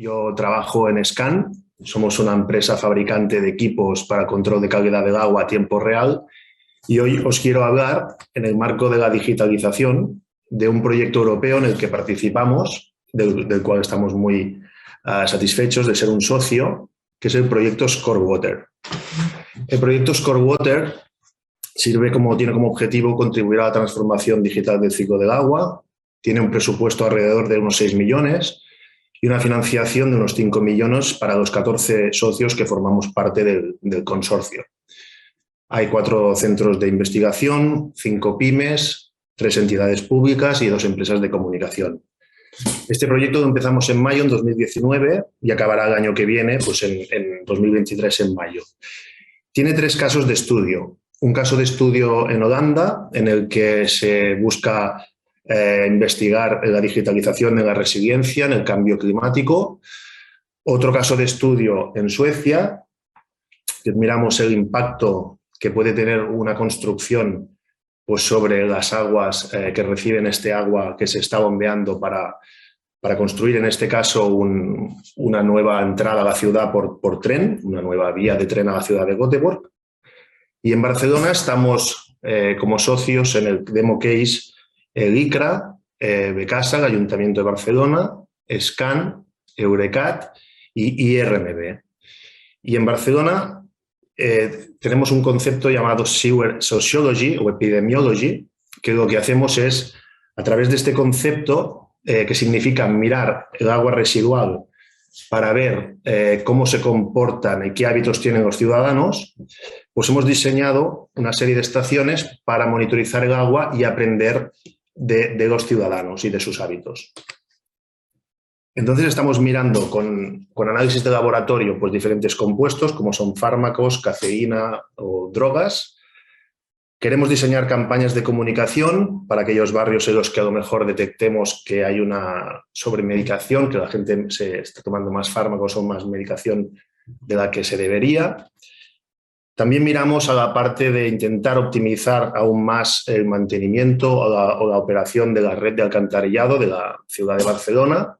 Yo trabajo en SCAN, somos una empresa fabricante de equipos para control de calidad del agua a tiempo real y hoy os quiero hablar, en el marco de la digitalización, de un proyecto europeo en el que participamos, del cual estamos muy satisfechos de ser un socio, que es el proyecto ScoreWater. El proyecto ScoreWater tiene como objetivo contribuir a la transformación digital del ciclo del agua, tiene un presupuesto alrededor de unos 6 millones y una financiación de unos 5 millones para los 14 socios que formamos parte del consorcio. Hay 4 centros de investigación, 5 pymes, 3 entidades públicas y 2 empresas de comunicación. Este proyecto lo empezamos en mayo, en 2019, y acabará el año que viene, pues en 2023, en mayo. Tiene 3 casos de estudio. Un caso de estudio en Holanda, en el que se busca investigar la digitalización en la resiliencia, en el cambio climático. Otro caso de estudio en Suecia, que miramos el impacto que puede tener una construcción pues, sobre las aguas que reciben este agua que se está bombeando para construir, en este caso, una nueva entrada a la ciudad por tren, una nueva vía de tren a la ciudad de Göteborg. Y en Barcelona estamos como socios en el demo case el ICRA, Becasa, el Ayuntamiento de Barcelona, SCAN, Eurecat y IRMB. Y en Barcelona tenemos un concepto llamado Sewer Sociology o Epidemiology, que lo que hacemos es, a través de este concepto, que significa mirar el agua residual para ver cómo se comportan y qué hábitos tienen los ciudadanos, pues hemos diseñado una serie de estaciones para monitorizar el agua y aprender de los ciudadanos y de sus hábitos. Entonces estamos mirando con análisis de laboratorio pues diferentes compuestos como son fármacos, cafeína o drogas. Queremos diseñar campañas de comunicación para aquellos barrios en los que a lo mejor detectemos que hay una sobremedicación, que la gente se está tomando más fármacos o más medicación de la que se debería. También miramos a la parte de intentar optimizar aún más el mantenimiento o la operación de la red de alcantarillado de la ciudad de Barcelona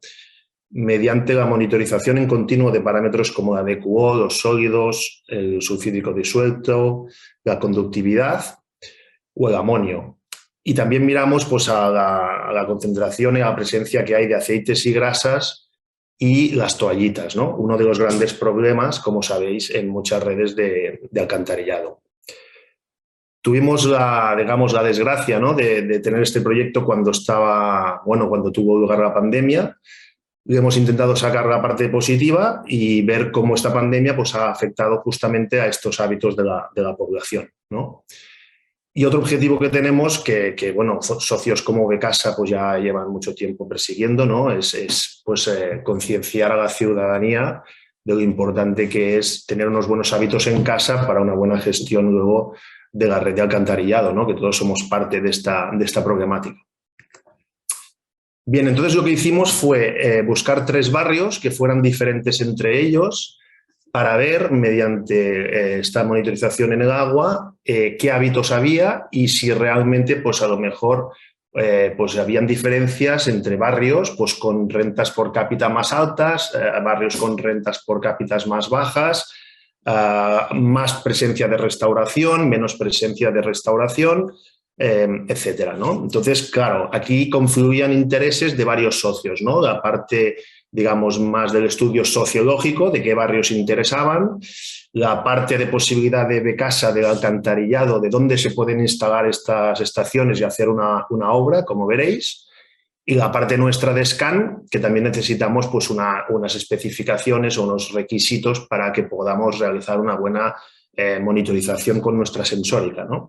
mediante la monitorización en continuo de parámetros como la DQO, los sólidos, el sulfídrico disuelto, la conductividad o el amonio. Y también miramos pues, a la concentración y a la presencia que hay de aceites y grasas y las toallitas, ¿no? Uno de los grandes problemas, como sabéis, en muchas redes de alcantarillado. Tuvimos la desgracia, ¿no? de tener este proyecto cuando tuvo lugar la pandemia. Y hemos intentado sacar la parte positiva y ver cómo esta pandemia pues, ha afectado justamente a estos hábitos de la población, ¿no? Y otro objetivo que tenemos, que socios como Becasa pues ya llevan mucho tiempo persiguiendo, ¿no? es concienciar a la ciudadanía de lo importante que es tener unos buenos hábitos en casa para una buena gestión luego de la red de alcantarillado, ¿no? Que todos somos parte de esta problemática. Bien, entonces lo que hicimos fue buscar 3 barrios que fueran diferentes entre ellos para ver, mediante esta monitorización en el agua, qué hábitos había y si realmente, pues a lo mejor, pues habían diferencias entre barrios pues, con rentas por cápita más altas, barrios con rentas por cápita más bajas, más presencia de restauración, menos presencia de restauración, etcétera, ¿no? Entonces, claro, aquí confluían intereses de varios socios, ¿no? La parte, digamos, más del estudio sociológico, de qué barrios interesaban, la parte de posibilidad de Becasa, del alcantarillado, de dónde se pueden instalar estas estaciones y hacer una obra, como veréis, y la parte nuestra de SCAN, que también necesitamos pues, unas especificaciones o unos requisitos para que podamos realizar una buena monitorización con nuestra sensórica, ¿no?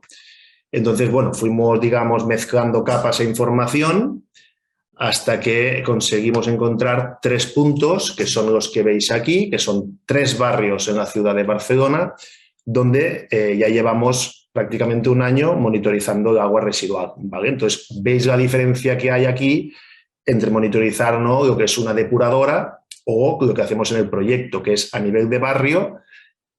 Entonces, bueno, fuimos, digamos, mezclando capas e información hasta que conseguimos encontrar 3 puntos, que son los que veis aquí, que son 3 barrios en la ciudad de Barcelona, donde ya llevamos prácticamente un año monitorizando el agua residual, ¿vale? Entonces, veis la diferencia que hay aquí entre monitorizar, ¿no?, lo que es una depuradora o lo que hacemos en el proyecto, que es a nivel de barrio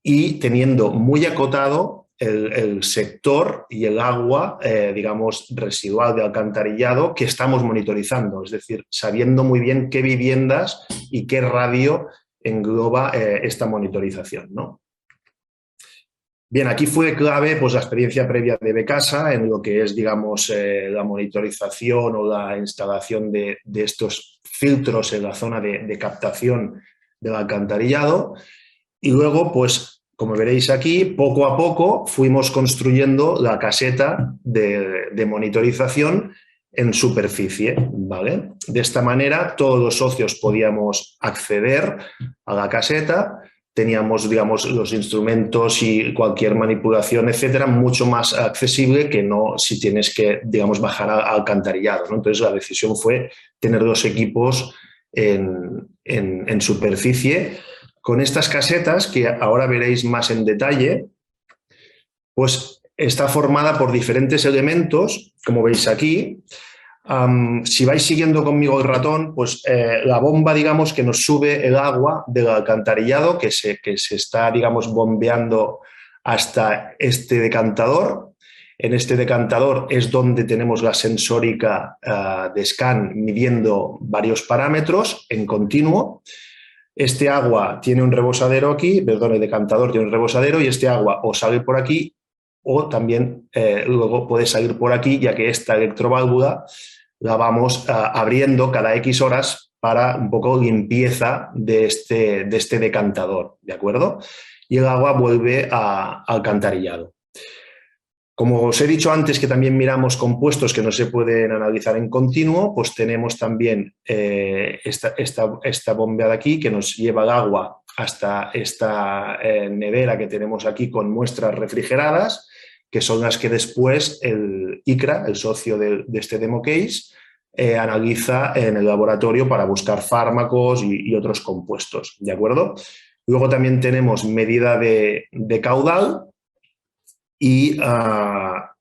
y teniendo muy acotado el sector y el agua, digamos, residual de alcantarillado que estamos monitorizando, es decir, sabiendo muy bien qué viviendas y qué radio engloba esta monitorización, ¿no? Bien, aquí fue clave pues, la experiencia previa de Becasa en lo que es, digamos, la monitorización o la instalación de estos filtros en la zona de captación del alcantarillado. Y luego, pues, como veréis aquí, poco a poco fuimos construyendo la caseta de monitorización en superficie, ¿vale? De esta manera, todos los socios podíamos acceder a la caseta. Teníamos, digamos, los instrumentos y cualquier manipulación, etcétera, mucho más accesible que no si tienes que, digamos, bajar al alcantarillado, ¿no? Entonces, la decisión fue tener los equipos en superficie. Con estas casetas, que ahora veréis más en detalle, pues está formada por diferentes elementos, como veis aquí. Si vais siguiendo conmigo el ratón, pues la bomba, digamos, que nos sube el agua del alcantarillado que se está, digamos, bombeando hasta este decantador. En este decantador es donde tenemos la sensórica de scan midiendo varios parámetros en continuo. Este agua tiene un rebosadero aquí, perdón, el decantador tiene un rebosadero y este agua o sale por aquí o también luego puede salir por aquí, ya que esta electroválvula la vamos abriendo cada X horas para un poco limpieza de este decantador, ¿de acuerdo? Y el agua vuelve al alcantarillado. Como os he dicho antes que también miramos compuestos que no se pueden analizar en continuo, pues tenemos también esta bomba de aquí que nos lleva el agua hasta esta nevera que tenemos aquí con muestras refrigeradas, que son las que después el ICRA, el socio de este demo case, analiza en el laboratorio para buscar fármacos y otros compuestos, ¿de acuerdo? Luego también tenemos medida de caudal. Y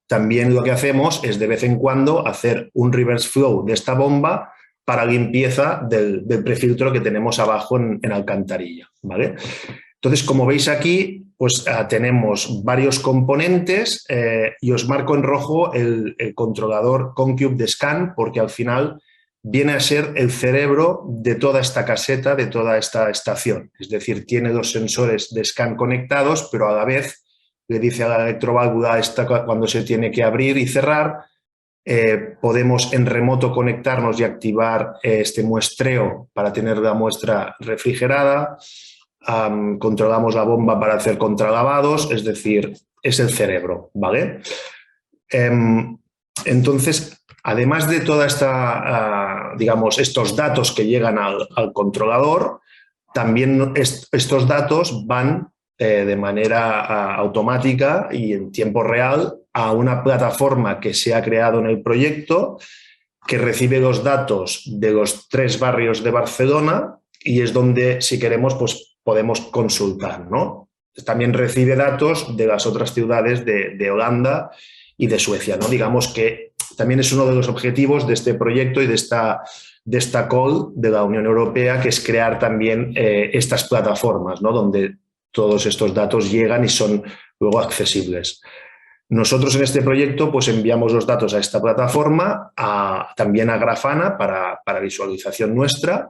también lo que hacemos es de vez en cuando hacer un reverse flow de esta bomba para limpieza del prefiltro que tenemos abajo en alcantarilla, ¿vale? Entonces, como veis aquí, pues tenemos varios componentes y os marco en rojo el controlador Concube de scan porque al final viene a ser el cerebro de toda esta caseta, de toda esta estación. Es decir, tiene los sensores de scan conectados, pero a la vez le dice a la electroválvula cuando se tiene que abrir y cerrar. Podemos en remoto conectarnos y activar este muestreo para tener la muestra refrigerada. Controlamos la bomba para hacer contralavados, es decir, es el cerebro, ¿vale? Entonces, además de toda esta, digamos, estos datos que llegan al controlador, también estos datos van de manera automática y en tiempo real a una plataforma que se ha creado en el proyecto que recibe los datos de los 3 barrios de Barcelona y es donde, si queremos, pues podemos consultar, ¿no? También recibe datos de las otras ciudades de Holanda y de Suecia, ¿no? Digamos que también es uno de los objetivos de este proyecto y de esta call de la Unión Europea, que es crear también estas plataformas, ¿no? Donde todos estos datos llegan y son luego accesibles. Nosotros en este proyecto pues enviamos los datos a esta plataforma, también a Grafana para visualización nuestra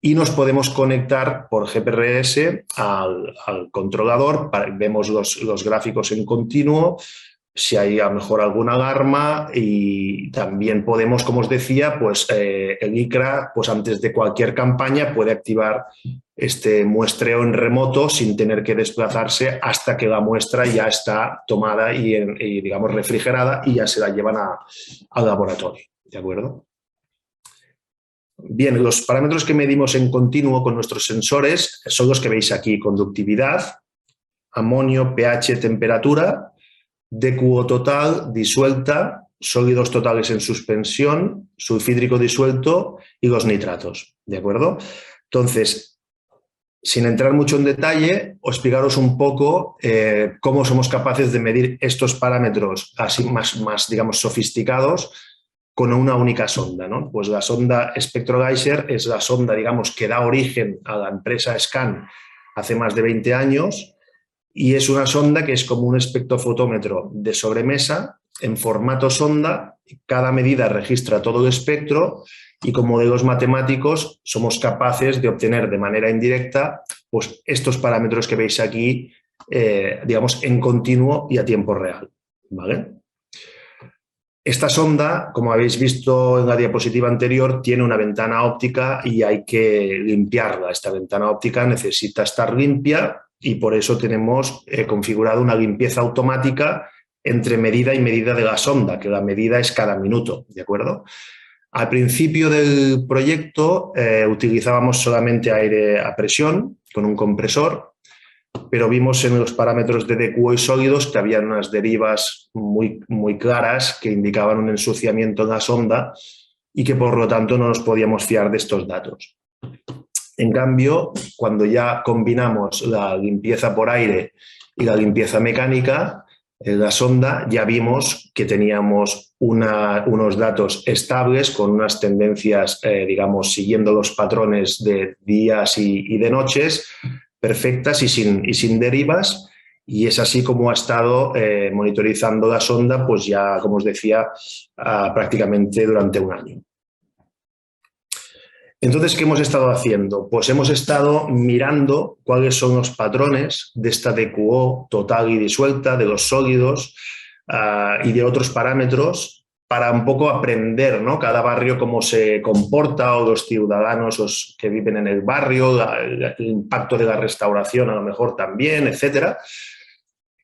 y nos podemos conectar por GPRS al controlador, vemos los gráficos en continuo, si hay a lo mejor alguna alarma y también podemos, como os decía, pues el ICRA pues antes de cualquier campaña puede activar este muestreo en remoto sin tener que desplazarse hasta que la muestra ya está tomada y digamos refrigerada y ya se la llevan al laboratorio, ¿de acuerdo? Bien, los parámetros que medimos en continuo con nuestros sensores son los que veis aquí: conductividad, amonio, pH, temperatura, DQO total, disuelta, sólidos totales en suspensión, sulfídrico disuelto y los nitratos, ¿de acuerdo? Entonces, sin entrar mucho en detalle, os explicaros un poco cómo somos capaces de medir estos parámetros así más digamos, sofisticados con una única sonda, ¿no? Pues la sonda SpectroGeyser es la sonda, digamos, que da origen a la empresa Scan hace más de 20 años y es una sonda que es como un espectrofotómetro de sobremesa en formato sonda. Cada medida registra todo el espectro y con modelos matemáticos somos capaces de obtener de manera indirecta pues, estos parámetros que veis aquí, digamos, en continuo y a tiempo real, ¿vale? Esta sonda, como habéis visto en la diapositiva anterior, tiene una ventana óptica y hay que limpiarla. Esta ventana óptica necesita estar limpia y por eso tenemos configurado una limpieza automática entre medida y medida de la sonda, que la medida es cada minuto, ¿de acuerdo? Al principio del proyecto utilizábamos solamente aire a presión con un compresor, pero vimos en los parámetros de DQO y sólidos que había unas derivas muy claras que indicaban un ensuciamiento en la sonda y que por lo tanto no nos podíamos fiar de estos datos. En cambio, cuando ya combinamos la limpieza por aire y la limpieza mecánica, en la sonda ya vimos que teníamos unos datos estables con unas tendencias, digamos, siguiendo los patrones de días y de noches, perfectas y sin derivas, y es así como ha estado monitorizando la sonda, pues ya, como os decía, prácticamente durante un año. Entonces, ¿qué hemos estado haciendo? Pues hemos estado mirando cuáles son los patrones de esta DQO total y disuelta, de los sólidos y de otros parámetros para un poco aprender, ¿no? Cada barrio cómo se comporta o los ciudadanos que viven en el barrio, el impacto de la restauración a lo mejor también, etcétera.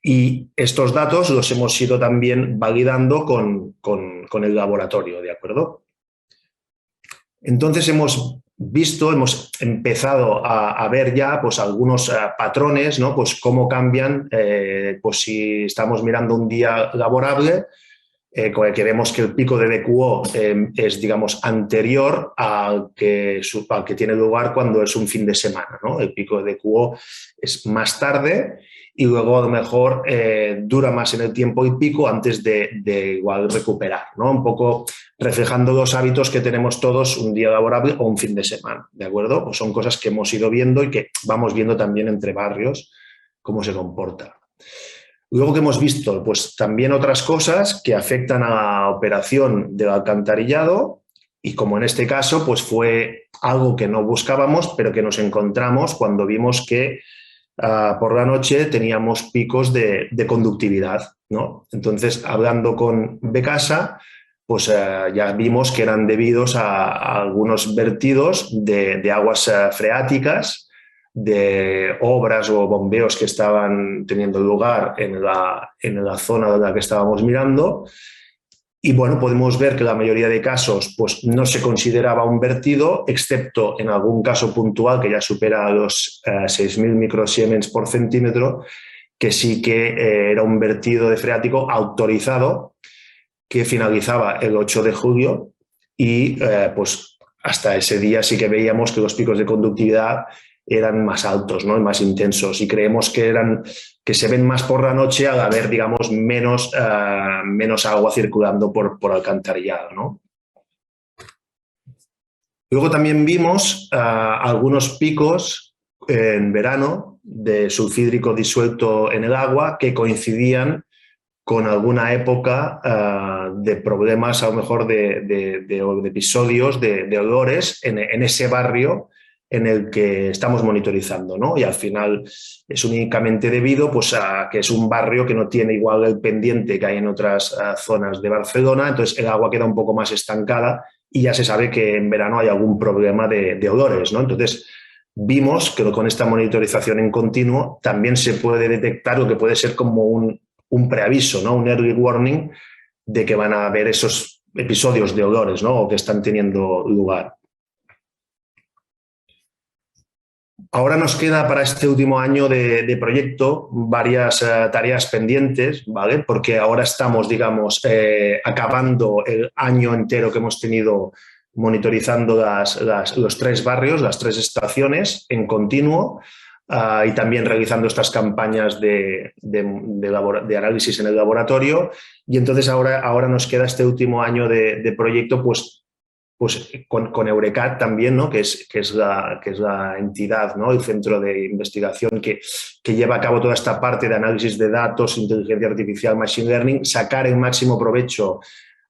Y estos datos los hemos ido también validando con el laboratorio, ¿de acuerdo? Entonces hemos empezado a ver ya pues, algunos patrones, ¿no? Pues cómo cambian, pues si estamos mirando un día laborable, con el que vemos que el pico de DQO es, digamos, anterior al que tiene lugar cuando es un fin de semana, ¿no? El pico de DQO es más tarde y luego a lo mejor dura más en el tiempo el pico antes de igual recuperar, ¿no? Un poco reflejando los hábitos que tenemos todos un día laborable o un fin de semana, ¿de acuerdo? Pues son cosas que hemos ido viendo y que vamos viendo también entre barrios cómo se comporta. Luego que hemos visto, pues también otras cosas que afectan a la operación del alcantarillado y como en este caso, pues fue algo que no buscábamos, pero que nos encontramos cuando vimos que por la noche teníamos picos de conductividad, ¿no? Entonces, hablando con Becasa, pues ya vimos que eran debidos a algunos vertidos de aguas freáticas, de obras o bombeos que estaban teniendo lugar en la zona de la que estábamos mirando. Y bueno, podemos ver que la mayoría de casos pues, no se consideraba un vertido, excepto en algún caso puntual que ya supera los 6.000 microsiemens por centímetro, que sí que era un vertido de freático autorizado que finalizaba el 8 de julio y pues hasta ese día sí que veíamos que los picos de conductividad eran más altos, ¿no? Y más intensos, y creemos que se ven más por la noche al haber, digamos, menos agua circulando por alcantarillado, ¿no? Luego también vimos algunos picos en verano de sulfídrico disuelto en el agua que coincidían con alguna época de problemas, a lo mejor de episodios de olores en ese barrio en el que estamos monitorizando, ¿no? Y al final es únicamente debido pues, a que es un barrio que no tiene igual el pendiente que hay en otras zonas de Barcelona, entonces el agua queda un poco más estancada y ya se sabe que en verano hay algún problema de olores, ¿no? Entonces vimos que con esta monitorización en continuo también se puede detectar lo que puede ser como un preaviso, ¿no? Un early warning de que van a haber esos episodios de olores, ¿no? O que están teniendo lugar. Ahora nos queda para este último año de proyecto varias tareas pendientes, ¿vale? Porque ahora estamos, digamos, acabando el año entero que hemos tenido monitorizando los 3 barrios, las 3 estaciones en continuo y también realizando estas campañas de análisis en el laboratorio. Y entonces ahora nos queda este último año de proyecto, pues pues con Eurecat también, ¿no? que es la entidad, ¿no? El centro de investigación que lleva a cabo toda esta parte de análisis de datos, inteligencia artificial, machine learning, sacar el máximo provecho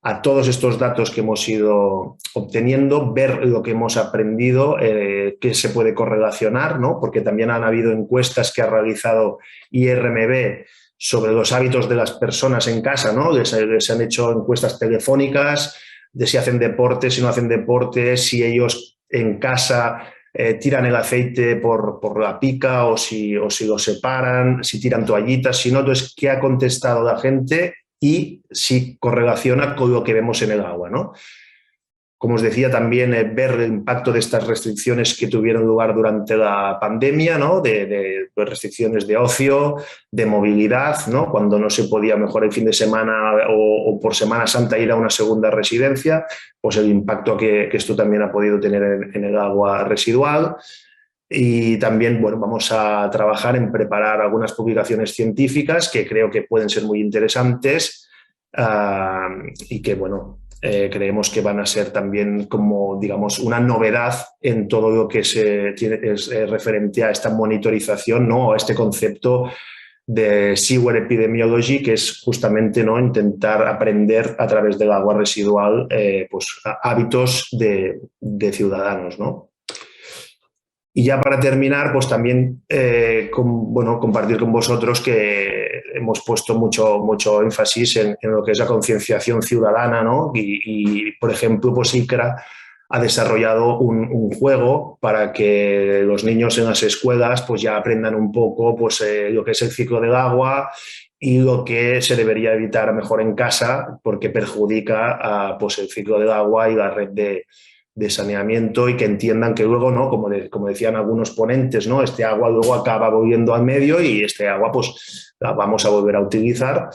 a todos estos datos que hemos ido obteniendo, ver lo que hemos aprendido, qué se puede correlacionar, ¿no? Porque también han habido encuestas que ha realizado IRMB sobre los hábitos de las personas en casa, ¿no? Les han hecho encuestas telefónicas de si hacen deporte, si no hacen deporte, si ellos en casa tiran el aceite por la pica o si lo separan, si tiran toallitas, si no. Entonces, ¿qué ha contestado la gente? Y si correlaciona con lo que vemos en el agua, ¿no? Como os decía, también ver el impacto de estas restricciones que tuvieron lugar durante la pandemia, ¿no? De restricciones de ocio, de movilidad, ¿no? Cuando no se podía, mejor el fin de semana o por Semana Santa ir a una segunda residencia, pues el impacto que esto también ha podido tener en el agua residual. Y también, bueno, vamos a trabajar en preparar algunas publicaciones científicas que creo que pueden ser muy interesantes y que, bueno, creemos que van a ser también como, digamos, una novedad en todo lo que es referente a esta monitorización, ¿no? A este concepto de Sewer Epidemiology, que es justamente, ¿no? Intentar aprender a través del agua residual pues, hábitos de ciudadanos, ¿no? Y ya para terminar, pues también compartir con vosotros que hemos puesto mucho énfasis en lo que es la concienciación ciudadana, ¿no? Y, por ejemplo, pues ICRA ha desarrollado un juego para que los niños en las escuelas pues ya aprendan un poco pues, lo que es el ciclo del agua y lo que se debería evitar mejor en casa porque perjudica pues, el ciclo del agua y la red de saneamiento, y que entiendan que luego, ¿no? Como decían algunos ponentes, ¿no? Este agua luego acaba volviendo al medio y este agua pues la vamos a volver a utilizar,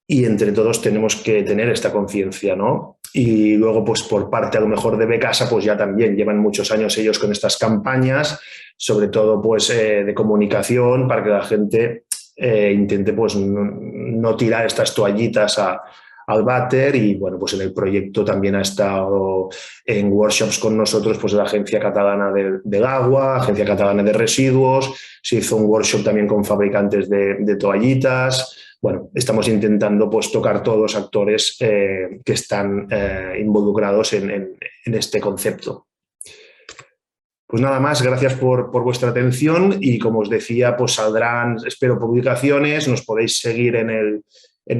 y entre todos tenemos que tener esta conciencia, ¿no? Y luego, pues por parte a lo mejor de Becasa, pues ya también llevan muchos años ellos con estas campañas, sobre todo pues de comunicación, para que la gente intente pues no tirar estas toallitas al váter. Y bueno, pues en el proyecto también ha estado en workshops con nosotros pues la Agencia Catalana del Agua, Agencia Catalana de Residuos, se hizo un workshop también con fabricantes de toallitas. Bueno, estamos intentando pues tocar todos los actores que están involucrados en este concepto. Pues nada más, gracias por vuestra atención, y como os decía, pues saldrán, espero, publicaciones. Nos podéis seguir en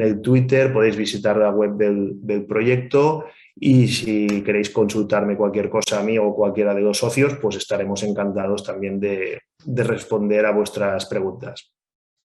el Twitter, podéis visitar la web del proyecto, y si queréis consultarme cualquier cosa a mí o cualquiera de los socios, pues estaremos encantados también de responder a vuestras preguntas.